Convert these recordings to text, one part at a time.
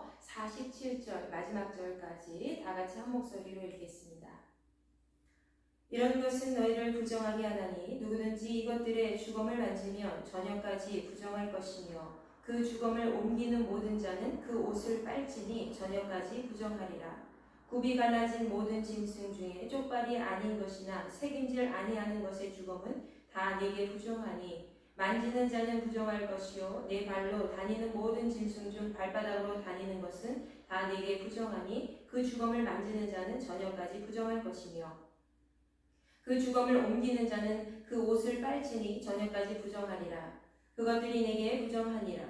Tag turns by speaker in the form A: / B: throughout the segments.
A: 1절부터 47절 마지막 절까지 다 같이 한 목소리로 읽겠습니다. 이런 것은 너희를 부정하게 하나니 누구든지 이것들의 주검을 만지면 저녁까지 부정할 것이며 그 주검을 옮기는 모든 자는 그 옷을 빨지니 저녁까지 부정하리라. 굽이 갈라진 모든 짐승 중에 쪽발이 아닌 것이나 새김질 아니하는 것의 주검은 다 네게 부정하니 만지는 자는 부정할 것이요 네 발로 다니는 모든 짐승 중 발바닥으로 다니는 것은 다 네게 부정하니 그 주검을 만지는 자는 저녁까지 부정할 것이며 그 주검을 옮기는 자는 그 옷을 빨지니 저녁까지 부정하리라. 그것들이 내게 부정하니라.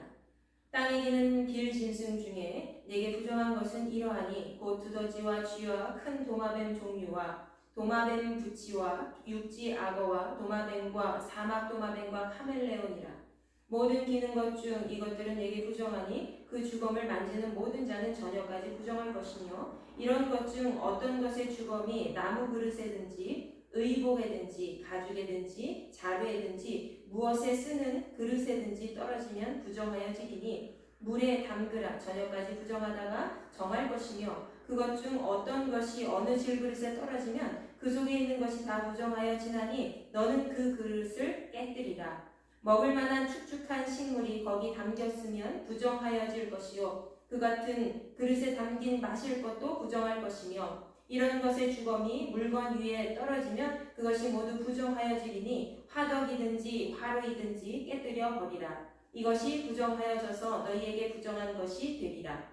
A: 땅에 기는 길 짐승 중에 내게 부정한 것은 이러하니 곧 두더지와 쥐와 큰 도마뱀 종류와 도마뱀 부치와 육지 악어와 도마뱀과 사막 도마뱀과 카멜레온이라. 모든 기는 것 중 이것들은 내게 부정하니 그 주검을 만지는 모든 자는 저녁까지 부정할 것이며 이런 것 중 어떤 것의 주검이 나무 그릇에든지 의복에든지 가죽에든지 자루에든지 무엇에 쓰는 그릇에든지 떨어지면 부정하여지리니 물에 담그라. 저녁까지 부정하다가 정할 것이며 그것 중 어떤 것이 어느 질그릇에 떨어지면 그 속에 있는 것이 다 부정하여지나니 너는 그 그릇을 깨뜨리라. 먹을 만한 축축한 식물이 거기 담겼으면 부정하여질 것이요 그 같은 그릇에 담긴 마실 것도 부정할 것이며 이런 것의 주검이 물건 위에 떨어지면 그것이 모두 부정하여지리니 화덕이든지 화로이든지 깨뜨려 버리라. 이것이 부정하여져서 너희에게 부정한 것이 되리라.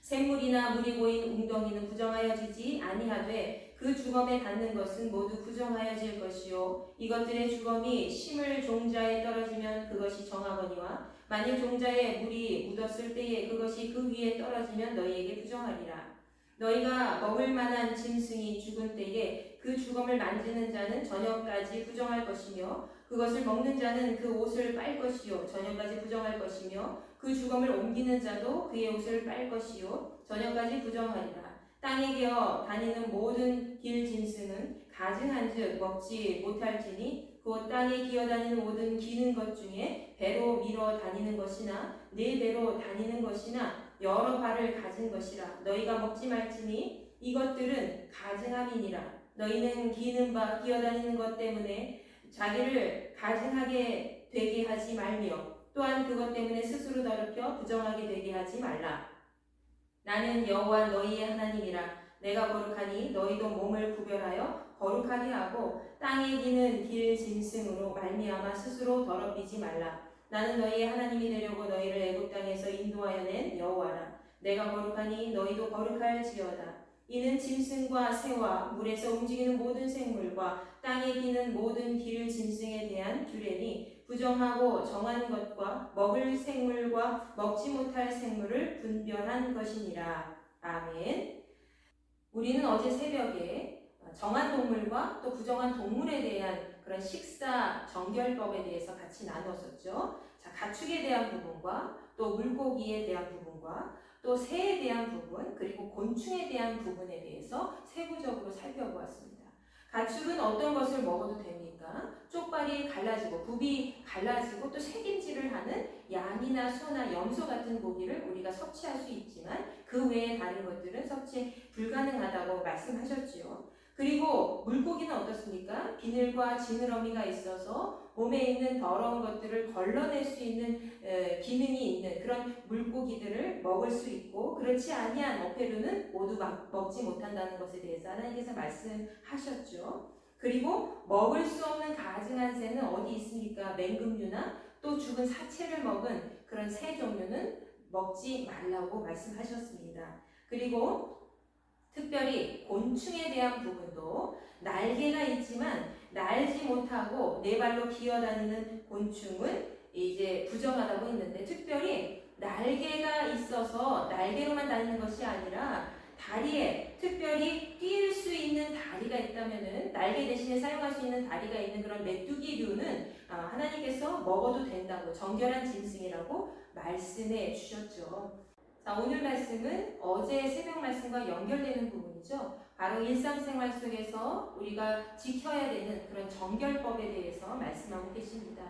A: 샘물이나 물이 고인 웅덩이는 부정하여지지 아니하되 그 주검에 닿는 것은 모두 부정하여질 것이요 이것들의 주검이 심을 종자에 떨어지면 그것이 정하거니와 만일 종자에 물이 묻었을 때에 그것이 그 위에 떨어지면 너희에게 부정하리라. 너희가 먹을 만한 짐승이 죽은 때에 그 주검을 만지는 자는 저녁까지 부정할 것이며 그것을 먹는 자는 그 옷을 빨 것이요 저녁까지 부정할 것이며 그 주검을 옮기는 자도 그의 옷을 빨 것이요 저녁까지 부정하리라. 땅에 기어 다니는 모든 길 짐승은 가증한즉 먹지 못할지니 곧 땅에 기어 다니는 모든 기는 것 중에 배로 밀어 다니는 것이나 네 배로 다니는 것이나 여러 발을 가진 것이라. 너희가 먹지 말지니 이것들은 가증함이니라. 너희는 기는 바 기어다니는 것 때문에 자기를 가증하게 되게 하지 말며 또한 그것 때문에 스스로 더럽혀 부정하게 되게 하지 말라. 나는 여호와 너희의 하나님이라. 내가 거룩하니 너희도 몸을 구별하여 거룩하게 하고 땅에 기는 길 짐승으로 말미암아 스스로 더럽히지 말라. 나는 너희의 하나님이 되려고 너희를 애굽 땅에서 인도하여 낸 여호와라. 내가 거룩하니 너희도 거룩할지어다. 이는 짐승과 새와 물에서 움직이는 모든 생물과 땅에 기는 모든 길 짐승에 대한 규례니 부정하고 정한 것과 먹을 생물과 먹지 못할 생물을 분별한 것이니라. 아멘. 우리는 어제 새벽에 정한 동물과 또 부정한 동물에 대한 그런 식사 정결법에 대해서 같이 나눴었죠. 자, 가축에 대한 부분과 또 물고기에 대한 부분과 또 새에 대한 부분 그리고 곤충에 대한 부분에 대해서 세부적으로 살펴보았습니다. 가축은 어떤 것을 먹어도 됩니까? 쪽발이 갈라지고 굽이 갈라지고 또 새김질을 하는 양이나 소나 염소 같은 고기를 우리가 섭취할 수 있지만 그 외에 다른 것들은 섭취 불가능하다고 말씀하셨지요. 그리고 물고기는 어떻습니까? 비늘과 지느러미가 있어서 몸에 있는 더러운 것들을 걸러낼 수 있는 기능이 있는 그런 물고기들을 먹을 수 있고 그렇지 아니한 어패류는 모두 먹지 못한다는 것에 대해서 하나님께서 말씀하셨죠. 그리고 먹을 수 없는 가증한 새는 어디 있습니까? 맹금류나 또 죽은 사체를 먹은 그런 새 종류는 먹지 말라고 말씀하셨습니다. 그리고 특별히 곤충에 대한 부분도 날개가 있지만 날지 못하고 네 발로 기어다니는 곤충은 이제 부정하다고 했는데 특별히 날개가 있어서 날개로만 다니는 것이 아니라 다리에 특별히 뛸 수 있는 다리가 있다면은 날개 대신에 사용할 수 있는 다리가 있는 그런 메뚜기류는 하나님께서 먹어도 된다고 정결한 짐승이라고 말씀해 주셨죠. 자, 오늘 말씀은 어제 새벽 말씀과 연결되는 부분이죠. 바로 일상생활 속에서 우리가 지켜야 되는 그런 정결법에 대해서 말씀하고 계십니다.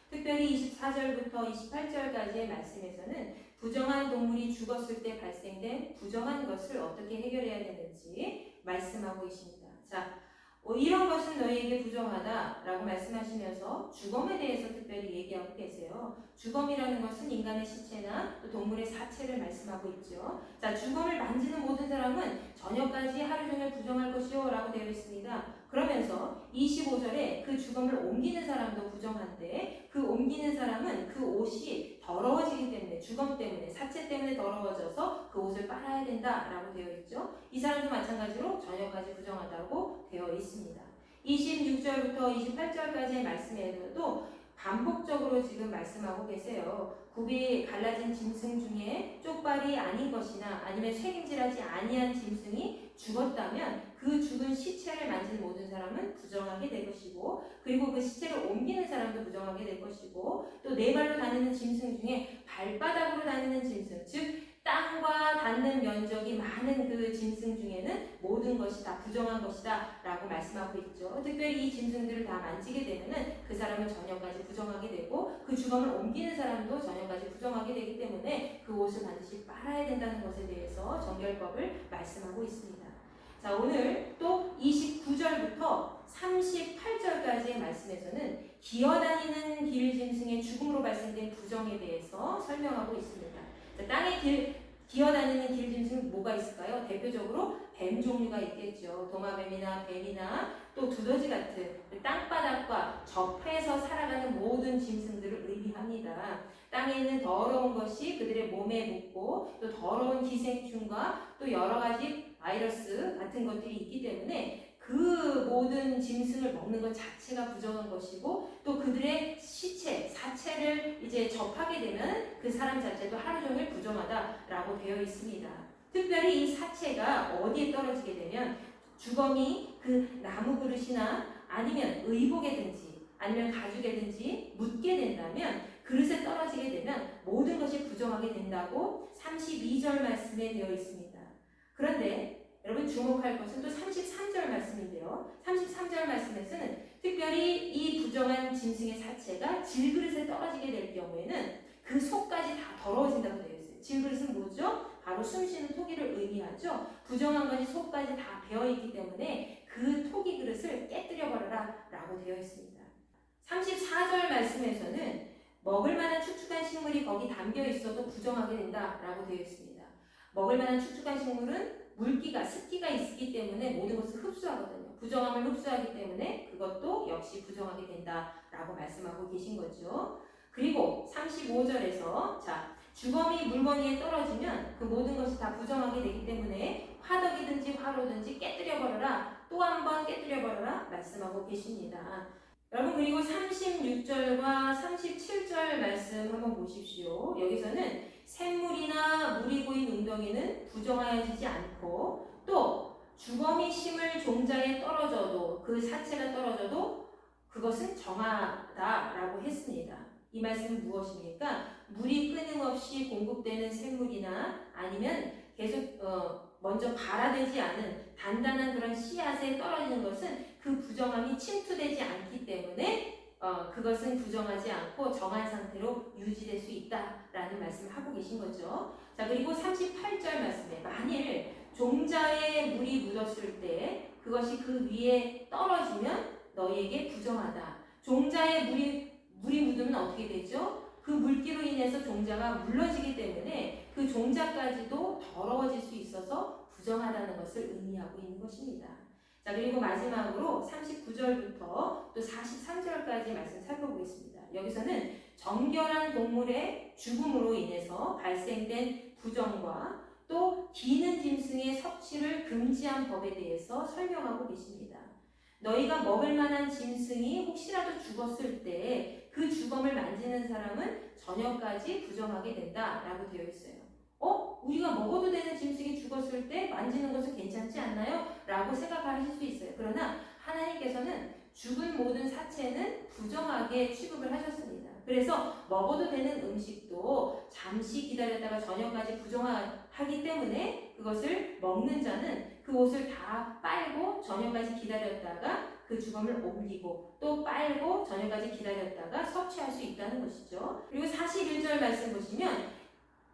A: 특별히 24절부터 28절까지의 말씀에서는 부정한 동물이 죽었을 때 발생된 부정한 것을 어떻게 해결해야 되는지 말씀하고 계십니다. 자, 이런 것은 너희에게 부정하다라고 말씀하시면서 주검에 대해서 특별히 얘기하고 계세요. 주검이라는 것은 인간의 시체나 또 동물의 사체를 말씀하고 있죠. 자, 주검을 만지는 모든 사람은 저녁까지 하루 종일 부정할 것이요 라고 되어 있습니다. 그러면서 25절에 그 주검을 옮기는 사람도 부정한데 그 옮기는 사람은 그 옷이 더러워지기 때문에 주검 때문에 사체 때문에 더러워져서 그 옷을 빨아야 된다라고 되어 있죠. 이 사람도 마찬가지로 저녁까지 부정하다고 되어 있습니다. 26절부터 28절까지의 말씀에도 반복적으로 지금 말씀하고 계세요. 굽이 갈라진 짐승 중에 쪽발이 아닌 것이나 아니면 책임질하지 아니한 짐승이 죽었다면 그 죽은 시체를 만진 모든 사람은 부정하게 될 것이고, 그리고 그 시체를 옮기는 사람도 부정하게 될 것이고, 또 네 발로 다니는 짐승 중에 발바닥으로 다니는 짐승, 즉 땅과 닿는 면적이 많은 그 짐승 중에는 모든 것이 다 부정한 것이다 라고 말씀하고 있죠. 특별히 이 짐승들을 다 만지게 되면은 그 사람은 저녁까지 부정하게 되고, 그 주검을 옮기는 사람도 저녁까지 부정하게 되기 때문에 그 옷을 반드시 빨아야 된다는 것에 대해서 정결법을 말씀하고 있습니다. 자, 오늘 또 29절부터 38절까지의 말씀에서는 기어다니는 길 짐승의 죽음으로 발생된 부정에 대해서 설명하고 있습니다. 자, 땅에 기어다니는 길 짐승 뭐가 있을까요? 대표적으로 뱀 종류가 있겠죠. 도마뱀이나 뱀이나 또 두더지 같은 땅바닥과 접해서 살아가는 모든 짐승들을 의미합니다. 땅에 있는 더러운 것이 그들의 몸에 묻고 또 더러운 기생충과 또 여러 가지 바이러스 같은 것들이 있기 때문에 그 모든 짐승을 먹는 것 자체가 부정한 것이고, 또 그들의 시체, 사체를 이제 접하게 되면 그 사람 자체도 하루 종일 부정하다라고 되어 있습니다. 특별히 이 사체가 어디에 떨어지게 되면 주검이 그 나무 그릇이나 아니면 의복에든지 아니면 가죽에든지 묻게 된다면, 그릇에 떨어지게 되면 모든 것이 부정하게 된다고 32절 말씀에 되어 있습니다. 그런데 여러분 주목할 것은 또 33절 말씀인데요. 33절 말씀에서는 특별히 이 부정한 짐승의 사체가 질그릇에 떨어지게 될 경우에는 그 속까지 다 더러워진다고 되어 있어요. 질그릇은 뭐죠? 바로 숨쉬는 토기를 의미하죠. 부정한 것이 속까지 다 배어있기 때문에 그 토기 그릇을 깨뜨려 버려라 라고 되어 있습니다. 34절 말씀에서는 먹을 만한 축축한 식물이 거기 담겨 있어도 부정하게 된다 라고 되어 있습니다. 먹을 만한 축축한 식물은 물기가, 습기가 있기 때문에 모든 것을 흡수하거든요. 부정함을 흡수하기 때문에 그것도 역시 부정하게 된다라고 말씀하고 계신 거죠. 그리고 35절에서 자, 주검이 물건위에 떨어지면 그 모든 것이 다 부정하게 되기 때문에 화덕이든지 화로든지 깨뜨려 버려라, 또 한 번 깨뜨려 버려라 말씀하고 계십니다. 여러분, 그리고 36절과 37절 말씀 한번 보십시오. 여기서는 샘물이나 물이 고인 웅덩이는 부정하여지지 않고, 또 주검이 심을 종자에 떨어져도, 그 사체가 떨어져도 그것은 정하다라고 했습니다. 이 말씀은 무엇입니까? 물이 끊임없이 공급되는 샘물이나 아니면 계속 먼저 발화되지 않은 단단한 그런 씨앗에 떨어지는 것은 그 부정함이 침투되지 않기 때문에 그것은 부정하지 않고 정한 상태로 유지될 수 있다라는 말씀을 하고 계신 거죠. 자, 그리고 38절 말씀에 만일 종자에 물이 묻었을 때 그것이 그 위에 떨어지면 너희에게 부정하다. 종자에 물이 묻으면 어떻게 되죠? 그 물기로 인해서 종자가 물러지기 때문에 그 종자까지도 더러워질 수 있어서 부정하다는 것을 의미하고 있는 것입니다. 자, 그리고 마지막으로 39절부터 또 43절까지 말씀 살펴보겠습니다. 여기서는 정결한 동물의 죽음으로 인해서 발생된 부정과 또 기는 짐승의 섭취를 금지한 법에 대해서 설명하고 계십니다. 너희가 먹을 만한 짐승이 혹시라도 죽었을 때 그 주검을 만지는 사람은 저녁까지 부정하게 된다라고 되어 있어요. 우리가 먹어도 되는 짐승이 죽었을 때 만지는 것은 괜찮지 않나요? 라고 생각하실 수 있어요. 그러나 하나님께서는 죽은 모든 사체는 부정하게 취급을 하셨습니다. 그래서 먹어도 되는 음식도 잠시 기다렸다가 저녁까지 부정하기 때문에 그것을 먹는 자는 그 옷을 다 빨고 저녁까지 기다렸다가 그 주검을 옮기고 또 빨고 저녁까지 기다렸다가 섭취할 수 있다는 것이죠. 그리고 41절 말씀 보시면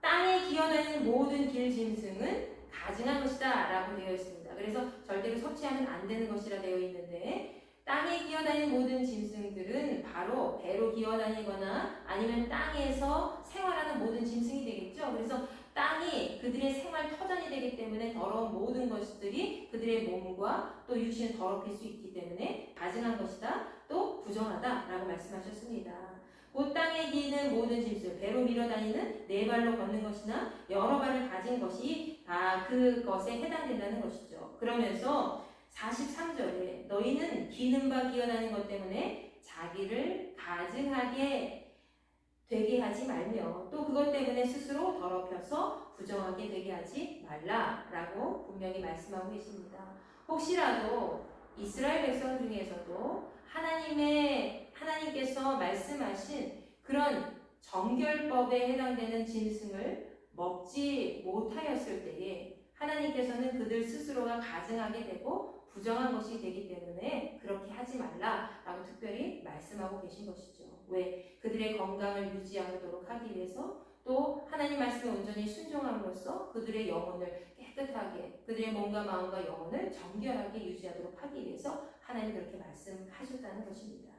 A: 땅에 기어다니는 모든 길 짐승은 가증한 것이다 라고 되어 있습니다. 그래서 절대로 섭취하면 안 되는 것이라 되어 있는데, 땅에 기어다니는 모든 짐승들은 바로 배로 기어다니거나 아니면 땅에서 생활하는 모든 짐승이 되겠죠. 그래서 땅이 그들의 생활 터전이 되기 때문에 더러운 모든 것들이 그들의 몸과 또 육신을 더럽힐 수 있기 때문에 가증한 것이다, 또 부정하다라고 말씀하셨습니다. 곧 땅에 기는 모든 짐승, 배로 밀어다니는 네 발로 걷는 것이나 여러 발을 가진 것이 다 그것에 해당된다는 것이죠. 그러면서 43절에 너희는 기는 바 기어다니는 것 때문에 자기를 가증하게 되게 하지 말며 또 그것 때문에 스스로 더럽혀서 부정하게 되게 하지 말라라고 분명히 말씀하고 계십니다. 혹시라도 이스라엘 백성 중에서도 하나님께서 말씀하신 그런 정결법에 해당되는 짐승을 먹지 못하였을 때에 하나님께서는 그들 스스로가 가증하게 되고 부정한 것이 되기 때문에 그렇게 하지 말라라고 특별히 말씀하고 계신 것이죠. 왜? 그들의 건강을 유지하도록 하기 위해서, 또 하나님 말씀에 온전히 순종함으로써 그들의 영혼을 깨끗하게, 그들의 몸과 마음과 영혼을 정결하게 유지하도록 하기 위해서 하나님 그렇게 말씀하셨다는 것입니다.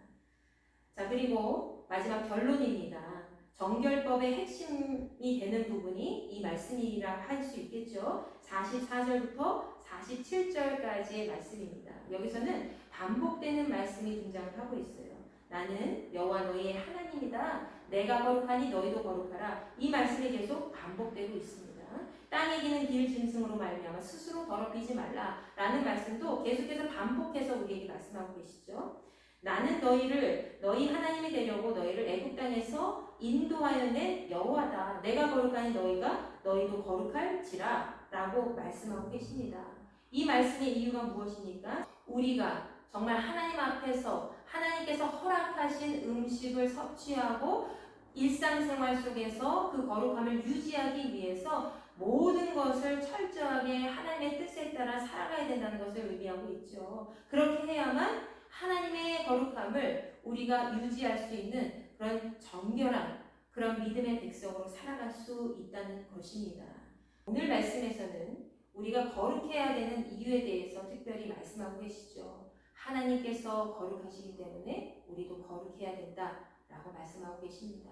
A: 자, 그리고 마지막 결론입니다. 정결법의 핵심이 되는 부분이 이 말씀이라 할 수 있겠죠. 44절부터 47절까지의 말씀입니다. 여기서는 반복되는 말씀이 등장을 하고 있어요. 나는 여호와 너희의 하나님이다. 내가 거룩하니 너희도 거룩하라. 이 말씀이 계속 반복되고 있습니다. 땅에 기는 길 짐승으로 말미암아 스스로 더럽히지 말라라는 말씀도 계속해서 반복해서 우리에게 말씀하고 계시죠. 나는 너희 하나님이 되려고 너희를 애굽 땅에서 인도하여 낸 여호와다. 내가 거룩하니 너희도 거룩할지라 라고 말씀하고 계십니다. 이 말씀의 이유가 무엇입니까? 우리가 정말 하나님 앞에서 하나님께서 허락하신 음식을 섭취하고 일상생활 속에서 그 거룩함을 유지하기 위해서 모든 것을 철저하게 하나님의 뜻에 따라 살아가야 된다는 것을 의미하고 있죠. 그렇게 해야만 하나님의 거룩함을 우리가 유지할 수 있는 그런 정결한 그런 믿음의 백성으로 살아갈 수 있다는 것입니다. 오늘 말씀에서는 우리가 거룩해야 되는 이유에 대해서 특별히 말씀하고 계시죠. 하나님께서 거룩하시기 때문에 우리도 거룩해야 된다라고 말씀하고 계십니다.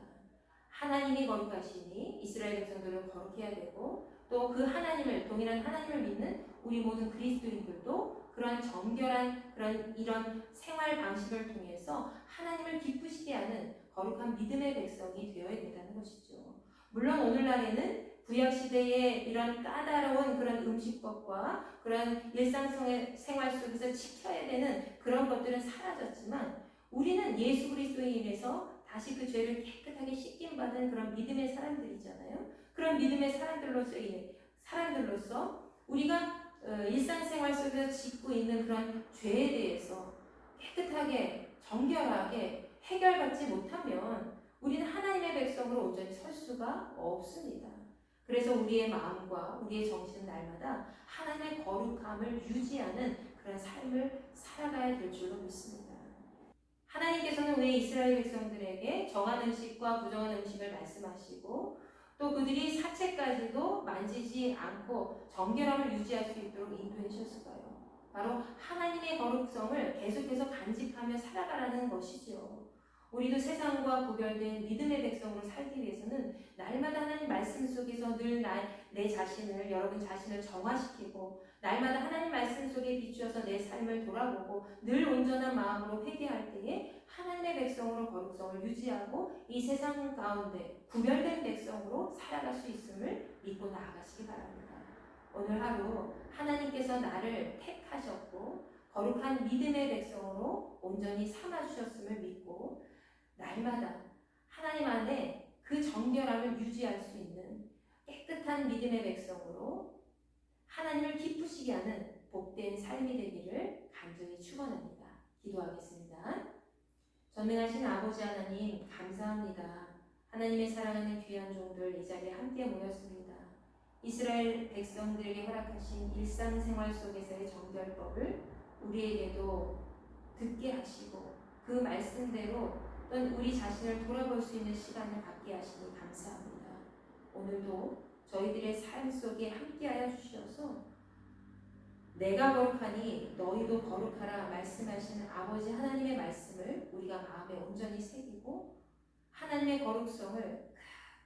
A: 하나님이 거룩하시니 이스라엘 백성들은 거룩해야 되고, 또 그 하나님을, 동일한 하나님을 믿는 우리 모든 그리스도인들도 그런 정결한 이런 생활 방식을 통해서 하나님을 기쁘시게 하는 거룩한 믿음의 백성이 되어야 된다는 것이죠. 물론 오늘날에는 구약시대의 이런 까다로운 그런 음식법과 그런 일상생활 속에서 지켜야 되는 그런 것들은 사라졌지만, 우리는 예수 그리스도인에서 다시 그 죄를 깨끗하게 씻김받은 그런 믿음의 사람들이잖아요. 그런 믿음의 사람들로서 우리가 일상생활 속에서 짓고 있는 그런 죄에 대해서 깨끗하게 정결하게 해결받지 못하면 우리는 하나님의 백성으로 온전히 설 수가 없습니다. 그래서 우리의 마음과 우리의 정신은 날마다 하나님의 거룩함을 유지하는 그런 삶을 살아가야 될 줄로 믿습니다. 하나님께서는 왜 이스라엘 백성들에게 정한 음식과 부정한 음식을 말씀하시고 또 그들이 사체까지도 만지지 않고 정결함을 유지할 수 있도록 인도해 주셨을까요? 바로 하나님의 거룩성을 계속해서 간직하며 살아가라는 것이죠. 우리도 세상과 구별된 믿음의 백성으로 살기 위해서는 날마다 하나님 말씀 속에서 늘 내 자신을, 여러분 자신을 정화시키고 날마다 하나님 말씀 속에 비추어서 내 삶을 돌아보고 늘 온전한 마음으로 회개할 때에 하나님의 백성으로 거룩성을 유지하고 이 세상 가운데 구별된 백성으로 살아갈 수 있음을 믿고 나아가시기 바랍니다. 오늘 하루 하나님께서 나를 택하셨고 거룩한 믿음의 백성으로 온전히 삼아주셨음을 믿고 날마다 하나님 안에 그 정결함을 유지할 수 있는 깨끗한 믿음의 백성으로 하나님을 기쁘시게 하는 복된 삶이 되기를 간절히 축원합니다. 기도하겠습니다. 전능하신 아버지 하나님 감사합니다. 하나님의 사랑하는 귀한 종들 이 자리에 함께 모였습니다. 이스라엘 백성들에게 허락하신 일상생활 속에서의 정결법을 우리에게도 듣게 하시고 그 말씀대로 또는 우리 자신을 돌아볼 수 있는 시간을 갖게 하시니 감사합니다. 오늘도 저희들의 삶 속에 함께하여 주시어서 내가 거룩하니 너희도 거룩하라 말씀하시는 아버지 하나님의 말씀을 우리가 마음에 온전히 새기고 하나님의 거룩성을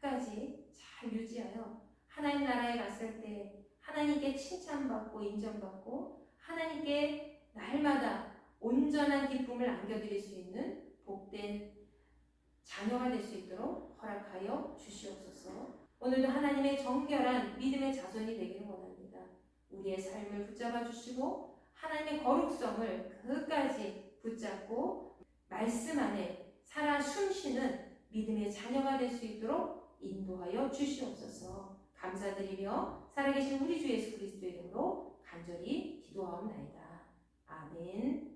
A: 끝까지 잘 유지하여 하나님 나라에 갔을 때 하나님께 칭찬받고 인정받고 하나님께 날마다 온전한 기쁨을 안겨드릴 수 있는 복된 자녀가 될 수 있도록 허락하여 주시옵소서. 오늘도 하나님의 정결한 믿음의 자손이 되기를 원합니다. 우리의 삶을 붙잡아 주시고 하나님의 거룩성을 끝까지 붙잡고 말씀 안에 살아 숨쉬는 믿음의 자녀가 될 수 있도록 인도하여 주시옵소서. 감사드리며 살아계신 우리 주 예수 그리스도의 이름으로 간절히 기도하옵나이다. 아멘.